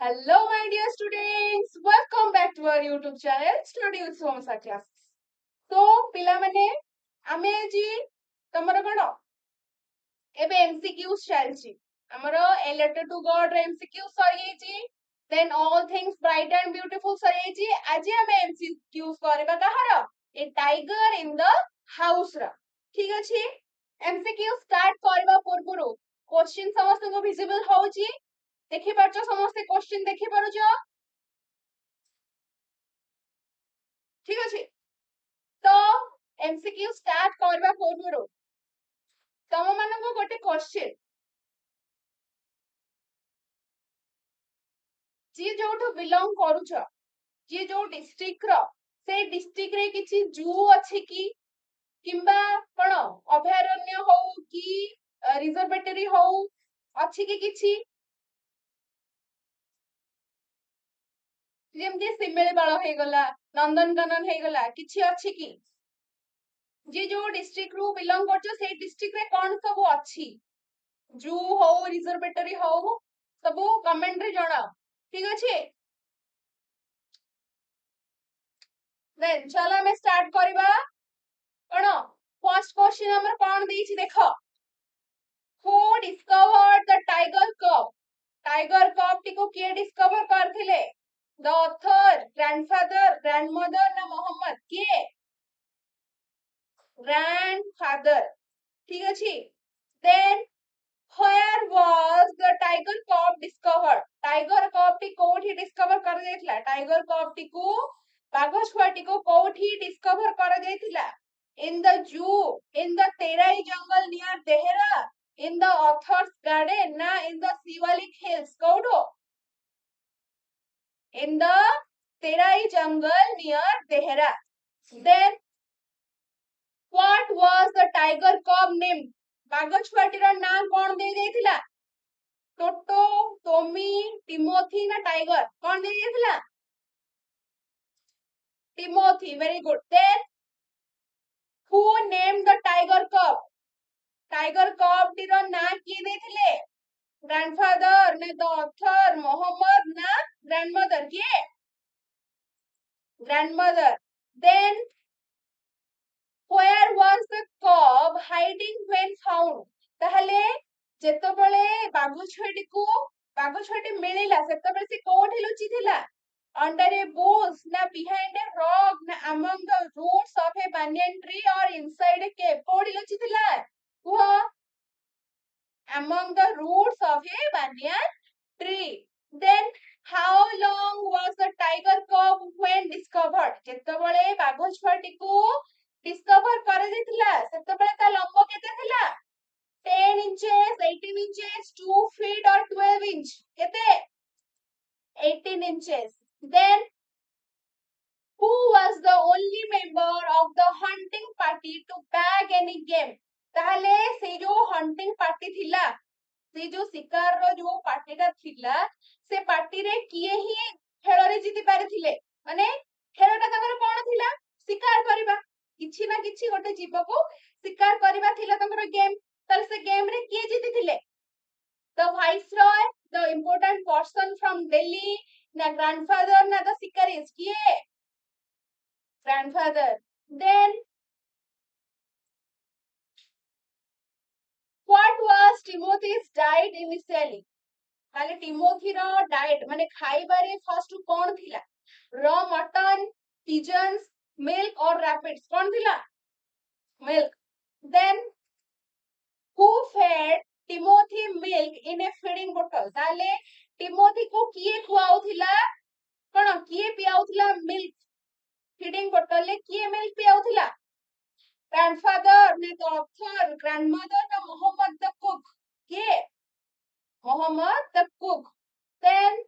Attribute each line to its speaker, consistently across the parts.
Speaker 1: Hello, my dear students. Welcome back to our YouTube channel, Study with Somasa Classes. So, ପିଲାମାନେ ଆମେ ଆଜି ତମର କଣ ଏବେ MCQ ଚାଲିଛି ଆମର A letter to God ର MCQ ସରିଯାଇଛି then all things bright and beautiful ସରିଯାଇଛି ଆଜି ଆମେ MCQ କରିବା କାହାର a tiger in the house ର ଠିକ ଅଛି MCQ start କରିବା ପୂର୍ବରୁ क्वेश्चन ସମସ୍ତଙ୍କୁ ଭିଜିବଲ ହଉଛି देखि पारछ समस्त क्वेश्चन देखि पारुछ ठीक अछि तो एमसीक्यू स्टार्ट करबा पूर्वरो तम मानको गोटे क्वेश्चन जी जोठो बिलोंग करूछ जी जो डिस्ट्रिक्ट रो से डिस्ट्रिक्ट रे किछि जू अछि कि किंबा कोन अभयारण्य हो कि रिजर्वेटरी हो अछि कि किछि जेमती सिमिलीपाल हे गला नंदनकानन हे गला किछि अछि कि जी जो डिस्ट्रिक्ट रु बिलोंग करछ से डिस्ट्रिक्ट रे कोन सब अछि जू हो रिजर्वेटरी हो सब कमेंट रे जणाओ ठीक अछि देन चलो हमें स्टार्ट करबा कोन फर्स्ट क्वेश्चन हमर कोन देछि देखो who discovered the tiger cup टिको के डिस्कवर करथिले द ऑथर ग्रैंडफादर ग्रैंडमदर ना मोहम्मद के ग्रैंडफादर ठीक अछि then where was the tiger cub discovered tiger cub टी कोठी डिस्कवर कर देथिला टाइगर कप टी को बाघ छुआटी को कोठी डिस्कवर कर देथिला in the zoo in the terai jungle near dehra in the author's garden na in the Shivalik hills Kotho in the terai jungle near dehra then what was the tiger cub name बाघ छुआटी रो नाम कोन दे देथिला टोटो टोमी Timothy ना टाइगर कौन दे दिया Timothy very good then who name the tiger cub टीर ना किए देथिले ग्रैंडफादर ने द ऑथर मोहम्मद ना ग्रैंडमदर किए grandmother then where was the cub hiding when found ताहले जेतबेले बाघ छुआटी मिलिला सेतबेले से कोठी लुचि थिला under a bush na behind a rock na among the roots of a banyan tree or inside a cave कोठी लुचि थिला कुह among the roots of a banyan tree then how long was the tiger cub when discovered जेतबेले बाघ छुआटी को discover कर देथिला सेतबेले ता लंब केते थिला 10 inches 18 inches 2 feet or 12 inch केते 18 inches then who was the only member of the hunting party to bag any game ताहले से जो hunting party थिला से जो शिकार रो जो पार्टी ता थिला से पार्टी रे किए ही खेल रे जीति पारिथिले माने खेलटा तकर कोन थिला शिकार करबा किछि ना किछि गोटे जीव को शिकार करबा थिला तकर गेम तल से गेम रे किए जीति थिले the viceroy the important person from Delhi ना ग्रैंडफादर ना द शिकारीज किए grandfather then what was Timothy's diet initially ताले टिमोथी रो डाइट माने खाइबारे फर्स्ट कोन थिला रॉ मटन पिजन्स मिल्क और रैपिड्स कोन थिला milk then who fed Timothy milk in a feeding बोतल ताले टिमोथी को किए खुआउ थिला कोन किए पियाउ थिला मिल्क फीडिंग बोतल ले किए मिल्क पियाउ थिला ग्रैंडफादर ने द ऑथर ग्रैंडमदर ना मोहम्मद द कुक के Mohammed the cook then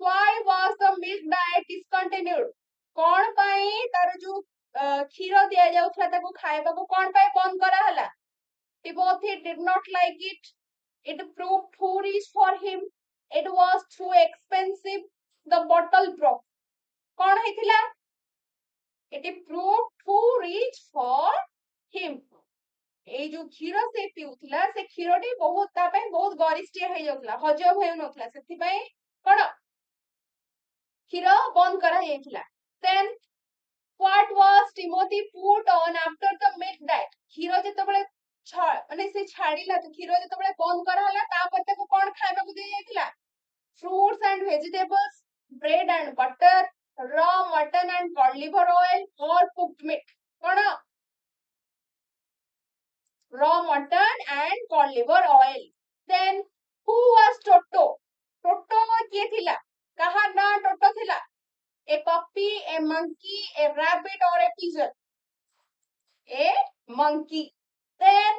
Speaker 1: why was the milk diet discontinued कौन पाई तार जो क्षीर दिया जाउथला ताको खाइबा को कौन पाई बंद करा हला Timothy did not like it proved too rich for him it was too expensive the bottle broke कौन हेथिला it proved too rich for him ए जो क्षीर से पिउथला से क्षीरटी बहुत ता पे बहुत गरिष्ठ हे जाउथला हजम हे नथला सेति पई कोन କ୍ଷୀର ବନ୍ଦ କରାଯାଇଥିଲା। then what was Timothy put on after the milk diet? କ୍ଷୀର ଯେତେବେଳେ ମାନେ ସେ ଛାଡିଲା, କ୍ଷୀର ଯେତେବେଳେ ବନ୍ଦ କରାହେଲା ତାପରେ ତାକୁ କଣ ଖାଇବାକୁ ଦିଆଯାଇଥିଲା? fruits and vegetables, bread and butter, raw mutton and cod liver oil or cooked meat? କଣ? raw mutton and cod liver oil. then who was Toto? Toto କିଏ ଥିଲା? କାହା ନାଁ ଟୋଟୋ ଥିଲା? a puppy, a monkey, a rabbit or a pigeon? A monkey. then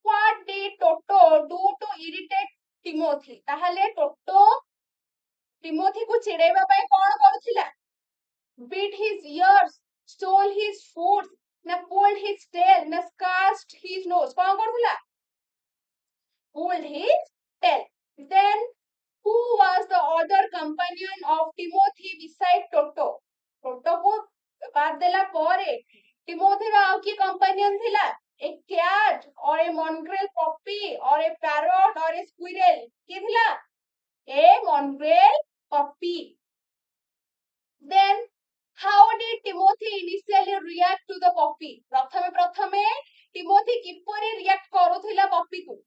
Speaker 1: what did Toto do to irritate Timothy? ତାହେଲେ ଟୋଟୋ ଟିମୋଥୀକୁ ଚିଡେଇବା ପାଇଁ କଣ କରୁଥିଲା? beat his ears, stole his food, ନା pulled his tail, ନା scratched his nose? କଣ କରୁଥିଲା? pulled his tail. then who was the other companion of Timothy beside Toto? Toto को बाद देला ପରେ ଟିମୋଥୀର ଆଉ କି companion ଥିଲା? a cat or a mongrel puppy or a parrot or a squirrel? କିଏ ଥିଲା? a mongrel puppy. then how did Timothy initially react to the puppy? ପ୍ରଥମେ ଟିମୋଥୀ କିପରି react କରୁଥିଲା puppyକୁ?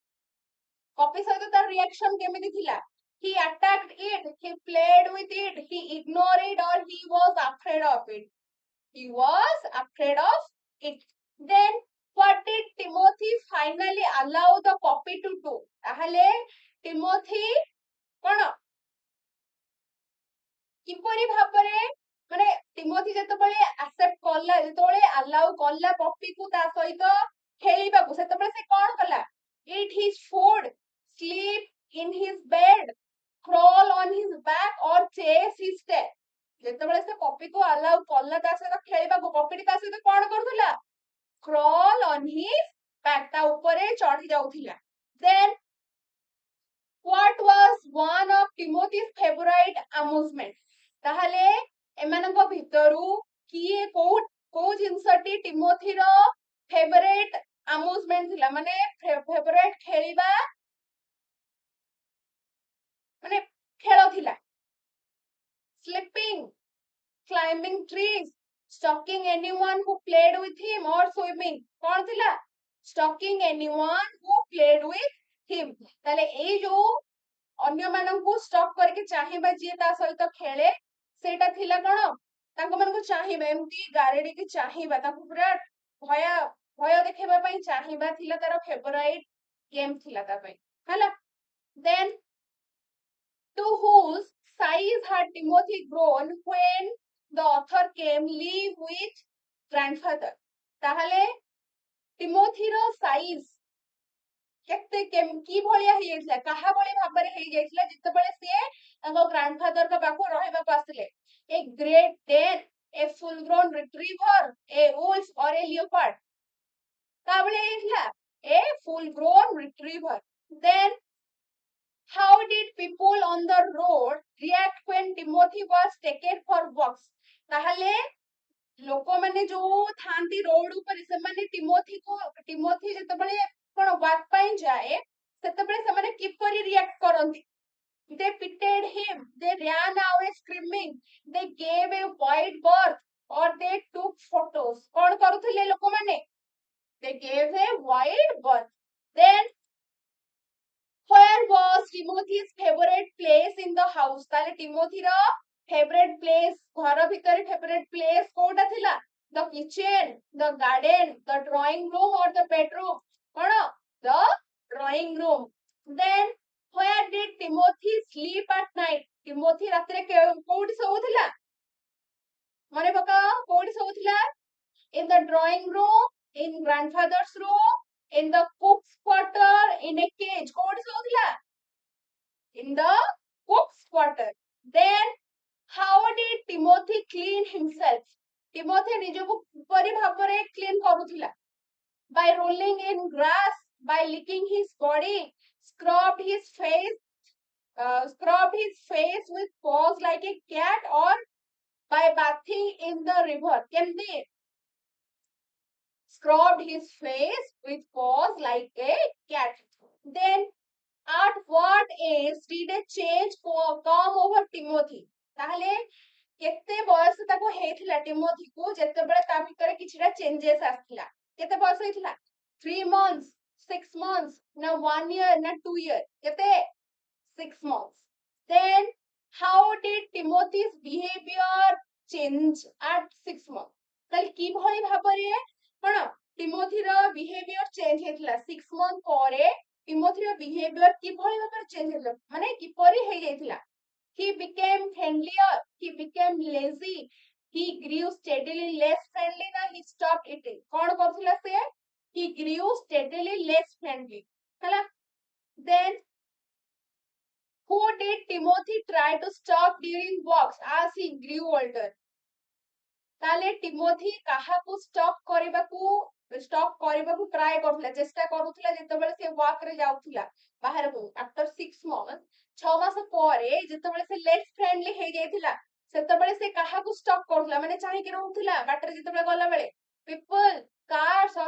Speaker 1: puppy ସହିତ ତାର reaction କେମିତି ଥିଲା? he attacked it, he played with it, he ignored it or he was afraid of it? He was afraid of it. then what did Timothy finally allow the puppy to do? ତାହେଲେ ଟିମୋଥୀ କଣ କିପରି ଭାବରେ ମାନେ ଟିମୋଥୀ ଯେତେବେଳେ accept କଲା, ଯେତେବେଳେ allow କଲା ପପିକୁ ତା ସହିତ ଖେଳିବାକୁ, ସେତେବେଳେ ସେ କଣ କଲା? eat his food, sleep in his bed, crawl on his back or chase his tail? ଯେତେବେଳେ ସେ ପପିକୁ allow କଲା ତା ସହିତ ଖେଳିବାକୁ, ପପିଟି ତା ସହିତ କଣ କରୁଥିଲା? crawl on his back, ତା ଉପରେ ଚଢି ଯାଉଥିଲା। then what was one of Timothy's favorite amusement? ତାହେଲେ ଏମାନଙ୍କ ଭିତରୁ କିଏ କୋଉ ଜିନିଷଟି ଟିମୋଥୀର ଫେଭରାଇଟ amusement ଥିଲା? ମାନେ ଫେଭରାଇଟ ଖେଳିବା ମାନେ ଖେଳ ଥିଲା। sleeping, climbing trees, stalking anyone who played with him or swimming? କଣ ଥିଲା? stalking anyone who played with him. ତାହେଲେ ଏଇ ଯୋଉ ଅନ୍ୟମାନଙ୍କୁ ଷ୍ଟକ୍ କରିକି ଚାହିଁବା, ଯିଏ ତା ସହିତ ଖେଳେ, ସେଇଟା ଥିଲା କଣ? ତାଙ୍କ ମାନଙ୍କୁ ଚାହିଁବା, ଏମିତି ଗାରେଡିକି ଚାହିଁବା, ତାଙ୍କୁ ପୁରା ଭୟ ଦେଖେଇବା ପାଇଁ ଚାହିଁବା ଥିଲା ତାର ଫେଭରାଇଟ ଗେମ୍ ଥିଲା ତା ପାଇଁ, ହେଲା। then to whose size had Timothy grown when the author came live with grandfather? ତାହେଲେ ଟିମୋଥୀର ସାଇଜ କେତେ କି ଭଳିଆ ହେଇଯାଇଥିଲା, କାହା ଭଳି ଭାବରେ ହେଇଯାଇଥିଲା ଯେତେବେଳେ ସିଏ ତାଙ୍କ ଗ୍ରାଣ୍ଡଫାଦରଙ୍କ ପାଖକୁ ରହିବାକୁ ଆସିଲେ? a great dane, a full grown retriever, a wolf or a leopard? କାହା ଭଳି ହେଇଯାଇଥିଲା? a full grown retriever. then how did people on the road react when Timothy was taken for walks? ତାହେଲେ ଲୋକମାନେ ଯୋଉ ଥାନ୍ତି ରୋଡ ଉପରେ, ସେମାନେ ଟିମୋଥୀ ଯେତେବେଳେ କଣ ୱାକ୍ ପାଇଁ ଯାଏ, ସେତେବେଳେ ସେମାନେ କିପରି ରିଆକ୍ଟ କରନ୍ତି? they pitied him, they ran away screaming, they gave a wide berth or they took photos? କଣ କରୁଥିଲେ ଲୋକମାନେ? they gave a wide berth. then where was Timothy's favorite place in the house? ତାହେଲେ ଟିମୋଥୀର favorite place, ଘର ଭିତରେ favorite place କୋଉଟା ଥିଲା? the kitchen, the garden, the drawing room or the bedroom? କଣ? the drawing room. then where did Timothy sleep at night? ଟିମୋଥୀ ରାତିରେ କୋଉଠି ଶୋଉଥିଲା? ମନେ ପକାଅ, କୋଉଠି ଶୋଉଥିଲା? in the drawing room, in grandfather's room, in the cook's quarter, in a cage? କୋଉଠି ଶୋଉଥିଲା? in the cook's quarter. then how did Timothy clean himself? ଟିମୋଥୀ ନିଜକୁ କିପରି ଭାବରେ clean କରୁଥିଲା? by rolling in grass, by licking his body, scrubbed his face with paws like a cat or by bathing in the river? କେମିତି? scrubbed his face with paws like a cat. then at what age did a change come over Timothy? ताहले केते बयस ताको हेथिला Timothy को जेतेबेले ता भितरे किछिटा changes आस्थिला केते बयस हेथिला 3 months 6 months ना 1 year ना 2 year केते 6 months then how did Timothy's behavior change at 6 months ताले की भली भाबरे कोन टिमोथी रो बिहेवियर चेंज हेथिला 6 month परे टिमोथी रो बिहेवियर की भली भाबरे चेंज हेथिला माने की परी हे जायथिला he became friendlier he became lazy he grew steadily less friendly ना he stopped eating कोन करथिला से he grew steadily less friendly हला then who did Timothy try to stop during walks as he grew older ताले Timothy काहाकू stop କରିବାକୁ try करथिला चेष्टा करूथिला जेतेबेले से walk रे जाउथिला बाहर को आफ्टर 6 मंथ 6 मास परे जेतेबेले से लेस फ्रेंडली हे जायथिला सेतेबेले से काहाकू स्टॉप करथिला माने चाहि के रहउथिला बाटर जेतेबेले गला बेले पीपल कार्स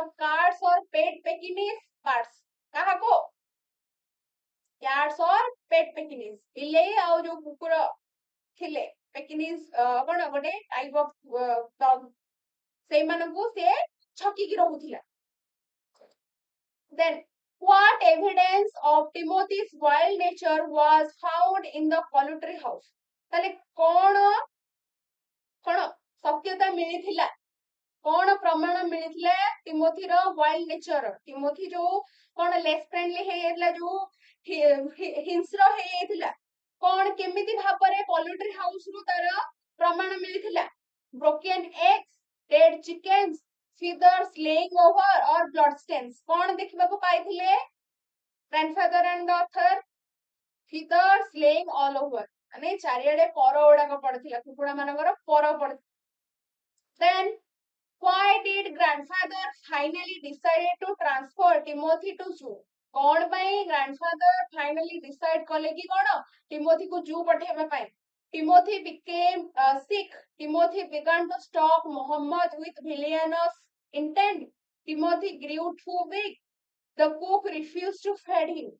Speaker 1: और पेट पेकिनीज कार्स काहाको कैट्स और पेट पेकिनीज बिलेई आ जो कुकुर थिले पेकिनीज कोन गोटे टाइप ऑफ डॉग से मानकू से छकी की रहउथिला then what evidence of Timothy's wild nature was found in the poultry house ताले कोन कोन सत्यता मिलिथिला कोन प्रमाण मिलिथिला टिमोथी रो वाइल्ड नेचर टिमोथी जो कोन लेस फ्रेंडली हे एतला जो हिंस्र हे एतला कोन केमिति भाबरे पोल्ट्री हाउस रु तार प्रमाण मिलिथिला broken eggs dead chickens feathers laying over or blood stains कोन देखिबा को पाइथिले grandfather and the author feathers laying all over माने चारियाडे पर ओडा को पड़थिला कुकुडा मानकर पर पड़ then why did grandfather finally decided to transfer Timothy to zoo कोन पई ग्रैंडफादर फाइनली डिसाइड कले कि कोन टिमोथी को जू पठेबा पई Timothy became sick. Timothy began to stalk Muhammad with villainous intent. Timothy grew too big. The cook refused to feed him.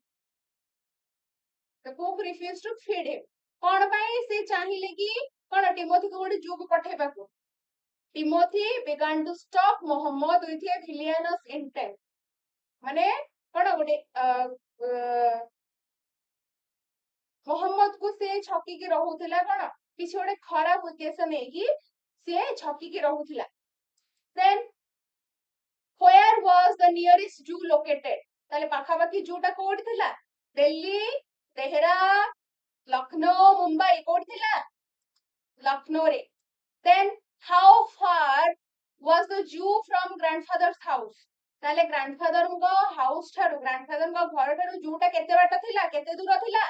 Speaker 1: The cook refused to feed him. कौन पाई से चाहिए कि कौन टिमोथी को गोटे जू को पठेबा को Timothy began to stalk Muhammad with a villainous intent. माने कौन गोटे मोहम्मद को से छकी के रहउथिला कोन किछ गोटे खराब उद्देश्य नै कि से छकी के रहउथिला then where was the nearest zoo located ताले पाखापाखी जूटा कोड थिला दिल्ली तेहरा लखनऊ मुंबई कोड थिला लखनऊ रे then how far was the zoo from grandfather's house ताले ग्रैंडफादर को हाउस ठारो ग्रैंडफादर को घर ठारो जूटा केते बाट थिला केते दूर थिला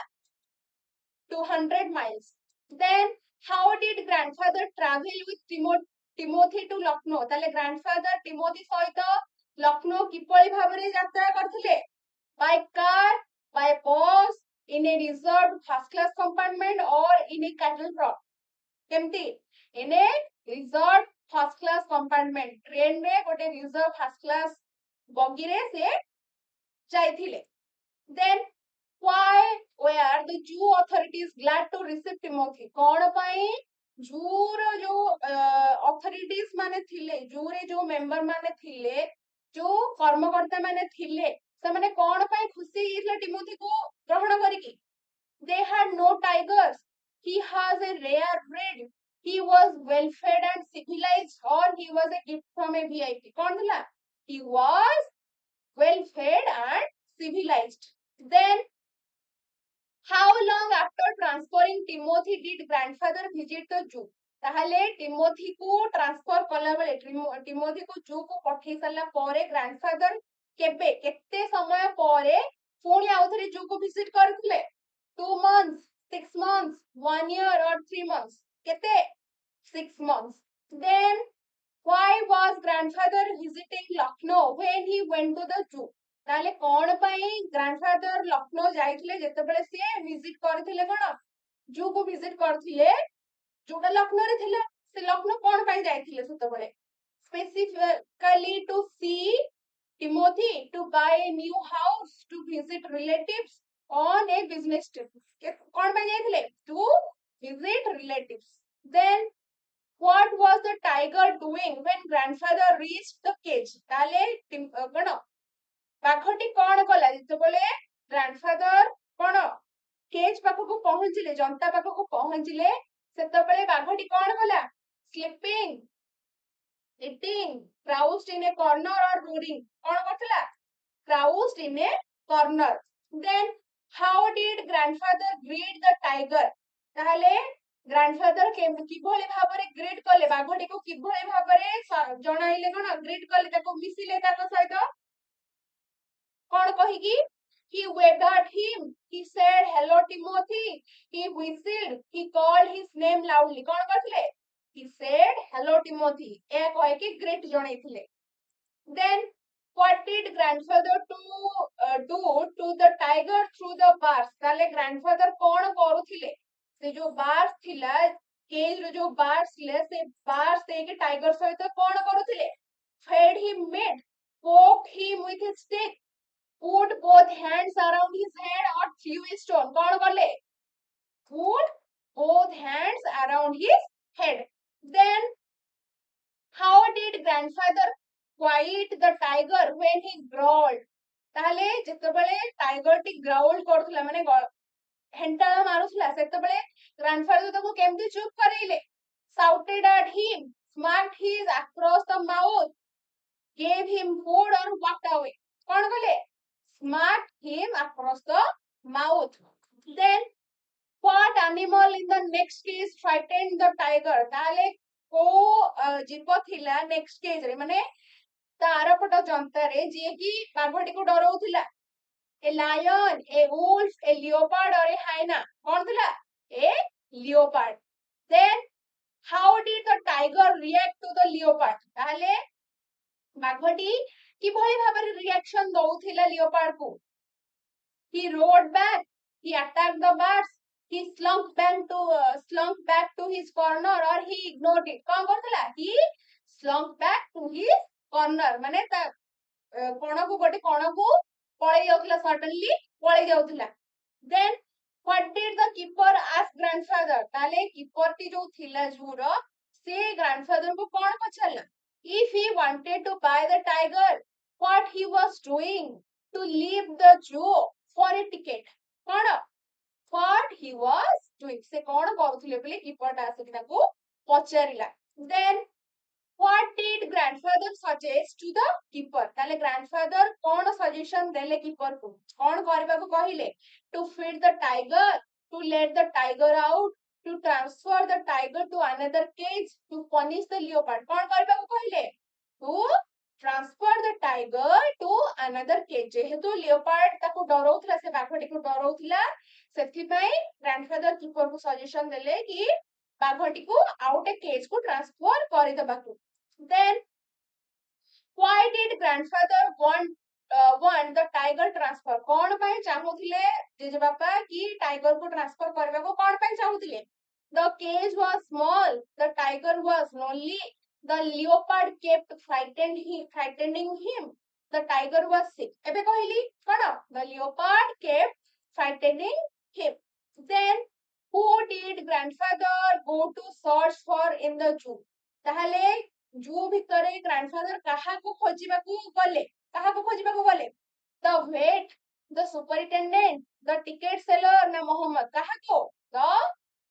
Speaker 1: 200 miles. Then how did grandfather travel with Timothy to Lucknow? ताले grandfather Timothy सहित लखनऊ किपरि भाबरे यात्रा करथिले by car, by bus, in a reserved first class compartment or in a cattle truck. केमती in a reserved first class compartment train रे गोटे reserved first class बगी रे से जाइथिले then why were the Jew authorities glad to receive Timothy कोन पई जू रो जो authorities माने थिले जू रे जो मेंबर माने थिले जो कर्मकर्ता माने थिले से माने कोन पई खुशी हिला टिमोथी को ग्रहण करिकी they had no tigers he has a rare breed he was well fed and civilized or he was a gift from a VIP कोन थिला he was well fed and civilized then how long after transferring Timothy did grandfather visit the zoo ताहले Timothy को transfer कला बेले Timothy को जू को पठै सला परे ग्रैंडफादर केबे केते समय परे पुणी आउथरे जू को विजिट करथिले 2 months 6 months 1 year or 3 months केते 6 months then why was grandfather visiting Lucknow when he went to the zoo ताले कोन पई ग्रैंडफादर लखनऊ जाइथिले जेतेबेले से विजिट करथिले कोन जू को विजिट करथिले जोटा लखनऊ रे थिले से लखनऊ कोन पई जाइथिले सेतेबेले specifically to see Timothy to buy a new house to visit relatives on a business trip कोन पई जाइथिले to visit relatives. Then what was the tiger doing when grandfather reached the cage? ताले कौन बाघटी कौन कला जितेबाला ग्रांडफादर कौन cage पाखक पहुंचले जनता पाखक पहुंचले सेतबेले बाघटी कौन कला sleeping eating crouched in a corner or roaring कौन करथला crouched in a corner. Then how did grandfather greet the tiger? ताहले grandfather किभଳି ଭାବରେ ଗ୍ରୀଟ କଲେ ବାଘଟିକୁ କିଭଳି ଭାବରେ ଜଣାଇଲେ କଣ ଗ୍ରୀଟ କଲେ ତାକୁ ମିଶିଲେ ତାଙ୍କ ସହିତ କଣ କହିକି he waved at him, he said hello Timothy, he whistled, he called his name loudly କଣ କରିଥିଲେ he said hello Timothy ଏ କହିକି ଗ୍ରୀଟ ଜଣାଇଥିଲେ. Then what did grandfather do to the tiger through the bars? ताले grandfather कौन करुथिले से जो bars थिला cage रो जो bars थिले से bars देके tiger सहित कौन करुथिले fed him meat, poke him with a stick, put both hands around his head or threw a stone. कौन करले put both hands around his head. Then how did grandfather quiet the tiger when he growled? ताहले जितेबाला tiger T growl करथला माने हेंटाळा मारुथला सेतेबाला grandfather ताको केमती चुप करेले shouted at him, smacked his across the mouth, gave him food or walked away. कौन कले smacked him across the mouth. Then what animal in the next case frightened the tiger? ताहले को जीव थिला नेक्स्ट केज रे माने तारपट जंतारे जे कि बाघटी को डराउथिला a lion, a wolf, a leopard or a hyena. कौन थिला a leopard. Then how did the tiger react to the leopard? ताहले बाघटी किभଳି भाବରେ रिएक्शन दउथिला leopard को he roared back, he attacked the birds, he slunk back to his corner or he ignored it. कौन करथिला he slunk back to his corner माने ता कोण को गोटे कोण को पळै जाउथिला सडनली पळै जाउथिला. Then what did the keeper ask grandfather? ताले कीपर टी जो थिला जूरो से grandfather को कोण पछारला if he wanted to buy the tiger, what he was doing to leave the zoo for a ticket. कोण what he was doing से कोण करूथिले बोली कीपर टा आसी ताको पछारिला. Then what did grandfather suggest to the keeper? ताले grandfather कौन suggestion देले keeper को कौन करबा को कहिले to feed the tiger, to let the tiger out, to transfer the tiger to another cage, to punish the leopard. कौन करबा को कहिले to transfer the tiger to another cage. जेहेतु leopard ताको डराउथला से बाघटी को डराउथला सेथि पई grandfather keeper को suggestion देले कि बाघटी को आउट ए केज को ट्रांसफर करि दबाकू. Then why did grandfather want the tiger transfer? कौन पई चाहुथिले जेजे बापा कि टाइगर को ट्रांसफर करबा को कौन पई चाहुथिले the cage was small, the tiger was lonely, the leopard kept frightening him, the tiger was sick. एबे कहली कोन the leopard kept frightening him. Then who did grandfather go to search for in the zoo? ताहले जू भितरे grandfather कहा को खोजिबाकू गले the vet, the superintendent, the ticket seller ना मोहम्मद कहा को the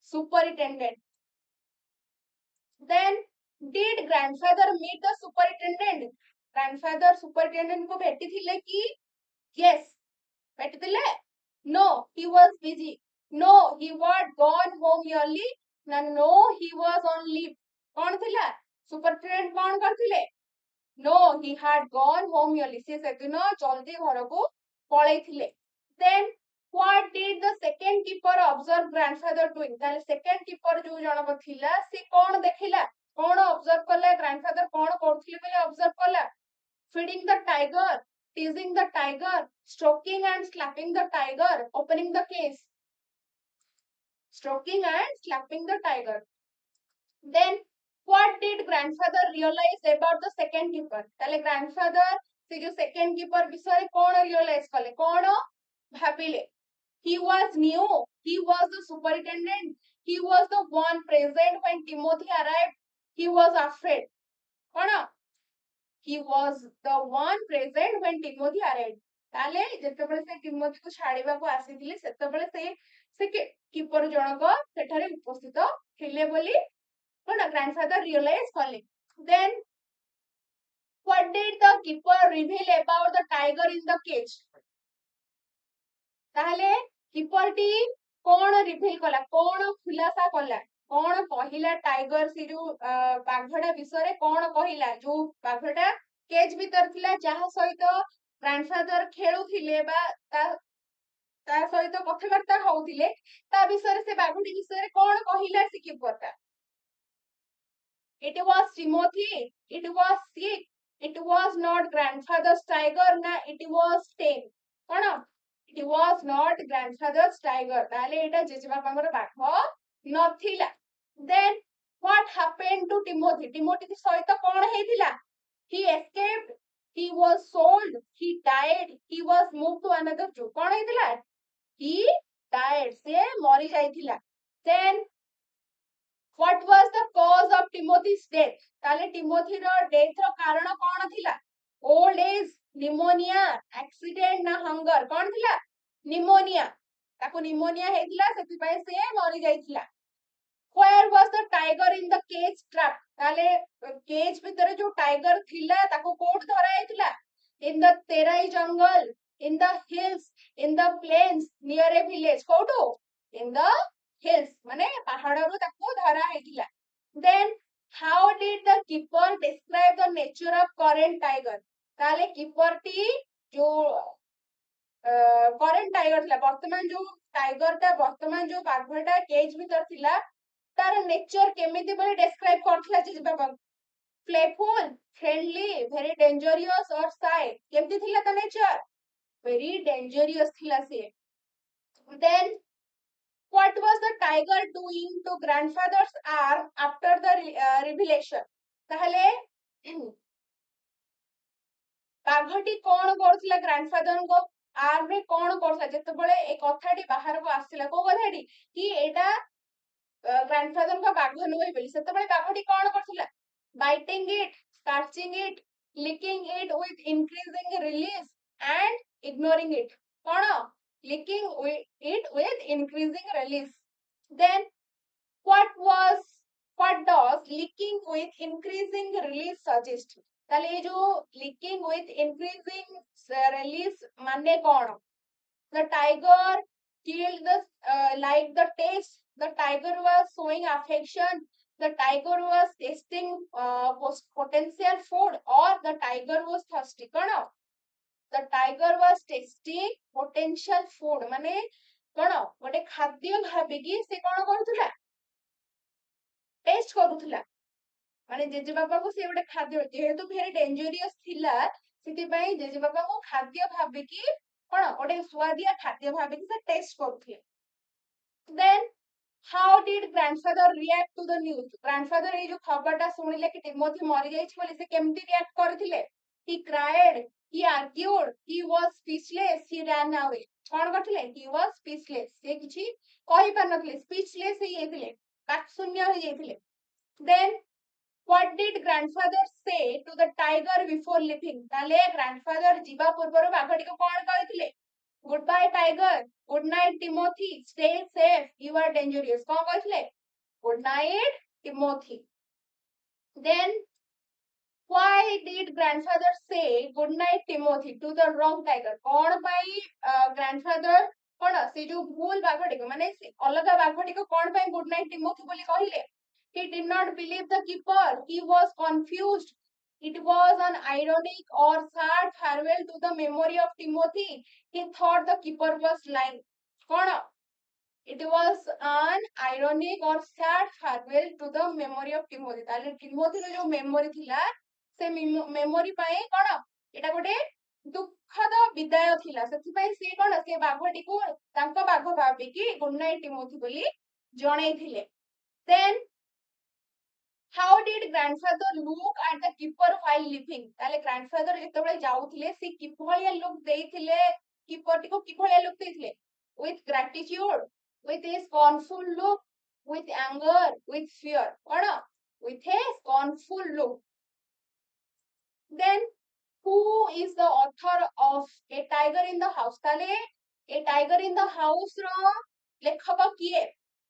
Speaker 1: superintendent. Then did grandfather meet the superintendent? grandfather superintendent को भेटिथिले कि yes भेटिथिले no he was busy, no he had gone home early, no he was on leave. कौन थिला superintendent कौन करथिले no he had gone home early से दिन जल्दी घर को पळैथिले. Then what did the second keeper observe grandfather doing? ताले सेकंड कीपर जो जनक थिला से कोन देखिला कोन ऑब्जर्व करला ग्रैंडफादर कोन करथिले बोले ऑब्जर्व करला feeding the tiger, टीजिंग the tiger, stroking and slapping the tiger, opening the case. Stroking and slapping the tiger. Then what did grandfather realize about the second keeper? ताले grandfather से जो second keeper विषय कौन realize कले कौन भाबिले He was new. He was the superintendent. He was the one present when Timothy arrived. He was afraid. कौन? He was the one present when Timothy arrived. ताले जेतेबेले से टिमोथी को छाड़ीबा को आसीथिले सेतेबेले से कीपर जनक सेठारे उपस्थित थिले बोली कोन ग्रैंडफादर रियलाइज कले. Then what did the keeper reveal about the tiger in the cage? ताहले कीपर टी कौन रिवील कला कौन खुलासा कला कौन कहिला टाइगर से जो बाघटा विषय कौन कहिला जो बाघटा केज भीतर थिला जहा सहित ग्रैंडफादर खेलुथिले बा ता सहित कथबार्ता होउथिले ता विषय से बाघटी विषय कौन कहिला से कीपरटा. It was Timothy. It was sick. It was not grandfather's tiger. Na it was tame. कौन? It was not grandfather's tiger. ताले एटा जेजेबापांकर बाघ नथिला. Then what happened to Timothy? Timothy सहित कौन हेथिला? He escaped. He was sold. He died. He was moved to another zoo. कौन हेथिला? He died. से मरी जाइथिला. Then what was the cause of Timothy's death? ताले Timothy रो death row कारण कौन थिला? Old age, pneumonia, accident ना hunger कौन थिला? Pneumonia. ताको pneumonia हेथिला सेति पय से मरी जाइथिला. Where was the tiger in the cage trap? ताले केज भीतर जो टाइगर थिला ताको कोड धरा हेथिला. In the terai jungle, in the hills, in the plains, near a village. Kodo? In the hills माने पहाड़ रो ताको धरा हेथिला. Then how did the keeper describe the nature of current tiger? ताले कीपर टी जो करेंट टाइगर थिला वर्तमान जो टाइगर ता वर्तमान जो बाघटा केज भीतर थिला तार नेचर केमिति बोले डिस्क्राइब करथला जे बाबा. प्लेफुल, फ्रेंडली, वेरी डेंजरियस और शाय केमिति थिला ता नेचर वेरी डेंजरियस थिला से. Then what was the tiger doing to grandfather's arm after the revelation? ताहले बाघटी कोन करथिला ग्रैंडफादर को आर्म रे कोन करथला जेतेबेले ए कथाटी बाहर को आसिला को कथाटी कि एटा ग्रैंडफादर का बाघ नुई बोली सेतेबेले बाघटी कोन करथिला biting it scratching it licking it with increasing release and ignoring it कोन licking it with increasing release. Then what does licking with increasing release suggest? ताले जो licking with increasing release माने कौन? The tiger killed the like the taste. The tiger was showing affection. The tiger was tasting potential food, or the tiger was thirsty. कौन? The tiger was tasting potential food. माने कौन? गोटे खाद्य भाबिकी से कौन करूथला? Test करूथला. माने जेजे बाबा को से गोटे खाद्य जेहेतु भेरी डेंजरियस थिला सेति पई जेजे बाबा को खाद्य भाबिकी कोन गोटे स्वादिया खाद्य भाबिकी से टेस्ट करथि. Then how did grandfather react to the news? Grandfather ए जो खबरटा सुनिले कि टिमोथी मरि जाइछ बोली से केमति रिएक्ट करथिले? He cried, he argued, he was speechless, he ran away. कोन करथिले? He was speechless. से किछि कहि पार नथिले, speechless हे जेथिले, काट शून्य हे जेथिले. Then what did grandfather say to the tiger before leaving? ताले grandfather जीवा पूर्वरु बाघटी को कोन कहिथिले? Goodbye tiger, good night Timothy, stay safe, you are dangerous. Cone कहिथिले? Good night Timothy. Then why did grandfather say good night Timothy to the wrong tiger? Cone pi grandfather कोन से जो भूल बाघटी को माने अलगा बाघटी को कोन पाई good night Timothy बोली कहिले? He did not believe the keeper. He was confused. It was an ironic or sad farewell to the memory of Timothy. He thought the keeper was lying. कौन? It was an ironic or sad farewell to the memory of Timothy. ताले Timothy रो जो memory थिला से memory पाए कौन? एटा गोटे दुखद विदाय थिला सेति पई से कौन से बाघटी को तांका बाघ भाबी कि गुड नाइट टिमोथी बोली जणै थिले. Then how did grandfather look at the keeper while leaving? ताले grandfather जेतेबेले जाउथिले से किभलिया लुक देइथिले कीपर टिको किभलिया look देइथिले with gratitude, with a scornful look, with anger, with fear. What? With a scornful look. Then who is the author of A Tiger in the House? তাহলে A Tiger in the House ର ଲେଖକ କିଏ?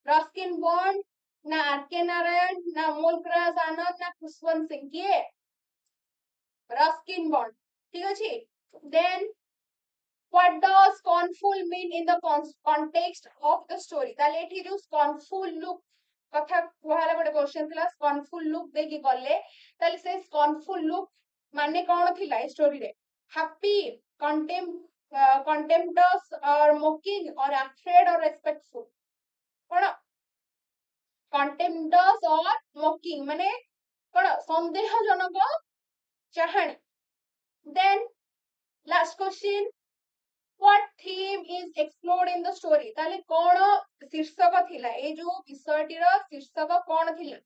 Speaker 1: Ruskin bond ନା RK Narayan ନା ମୁଲକରାଜ ଆନନ୍ଦ ନା ଖୁଶବନ୍ତ ସିଂ କିଏ? Ruskin bond ଠିକ ଅଛି। Then what does scornful mean in the context of the story? তাহলে এଠି ଯୋଉ scornful look କଥା କୁହାହେଲା ଗୋଟେ क्वेश्चन ଥିଲା scornful look ଦେଇକି ଗଲେ ତାହେଲେ ସେ scornful look ମାନେ କଣ ଥିଲା ଏ ଷ୍ଟୋରୀ ରେ? happy, contemptuous or mocking or afraid or respectful? କଣ? contemptuous or mocking ମାନେ କଣ ସନ୍ଦେହଜନକ ଚାହାଣୀ। then last question, what theme is explored in the story? ତାହେଲେ କଣ ଶୀର୍ଷକ ଥିଲା ଏ ଯୋଉ ବିଷୟଟିର ଶୀର୍ଷକ କଣ ଥିଲା?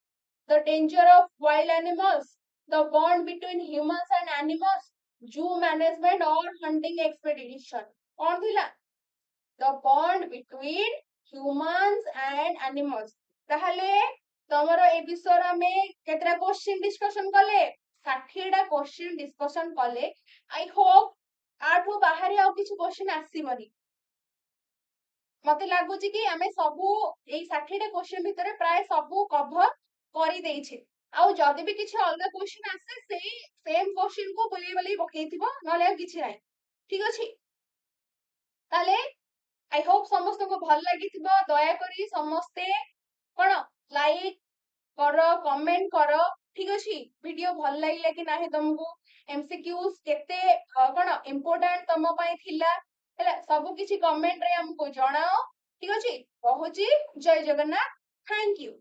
Speaker 1: the danger of wild animals, the bond between humans and animals, zoo management or hunting expedition? କଣ ଥିଲା? the bond between humans and animals। ତାହେଲେ ତମର ଏ ବିଷୟରେ ଆମେ କେତେଟା क्वेश्चन डिस्कशन कले? 60ଟା क्वेश्चन डिस्कशन कले। आई होप आठू बाहर आउ किछि क्वेश्चन आसीबनी। मते लागुची कि आमे सबु एई 60टा क्वेश्चन भितरे प्राय सबु कवर करि देइछे। आउ जदि भी किछि अलगा क्वेश्चन आसे सेई सेम क्वेश्चन को बुलेई बुलेई पकेइथिबो नले किछि नाही। ठीक अछि? ताले आई होप समस्त को भल लागिथिबो। दया करी समस्ते कोन लाइक करो कमेंट करो। ठीक अछि? वीडियो भल लागिला कि नाही तुमको एमसीक्यूज केते कोन इंपोर्टेंट तम पई थिला हैला सब किछि कमेंट रे हमको जणाओ। ठीक अछि? पहुची जय जगन्नाथ। Thank you.